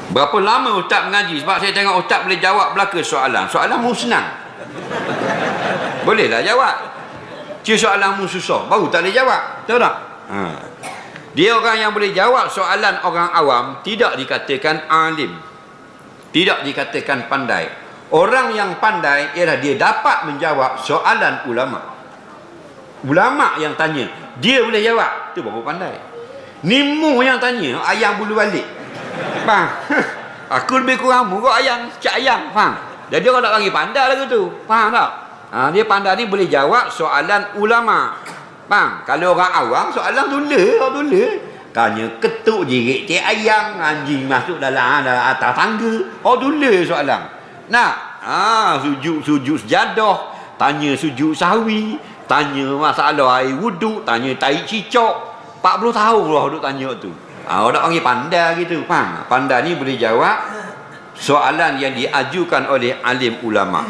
Berapa lama ustaz mengaji? Sebab saya tengok ustaz boleh jawab belaka soalan. Soalan mu senang. Bolehlah jawab. Soalan mu susah, baru tak boleh jawab. Tahu tak? Dia orang yang boleh jawab soalan orang awam, tidak dikatakan alim. Tidak dikatakan pandai. Orang yang pandai ialah dia dapat menjawab soalan ulama. Ulama yang tanya, dia boleh jawab. Itu baru pandai. Nimu yang tanya, ayam bulu balik. Faham? Aku lebih kurang muka ayam, cak ayam. Faham? Jadi orang tak panggil pandai lagu tu. Faham tak? Dia pandai ni boleh jawab soalan ulama. Faham? Kalau orang awam, soalan tulis. Tanya ketuk jerit cik ayam, anjing masuk dalam atas tangga. Tulis soalan. Nak? Sujud sejadah. Tanya sujud sahwi. Tanya masalah air wuduk. Tanya tahi cicak. 40 tahun lah duk tanya tu. Orang panggil pandai gitu. Faham? Pandai ni boleh jawab soalan yang diajukan oleh alim ulama.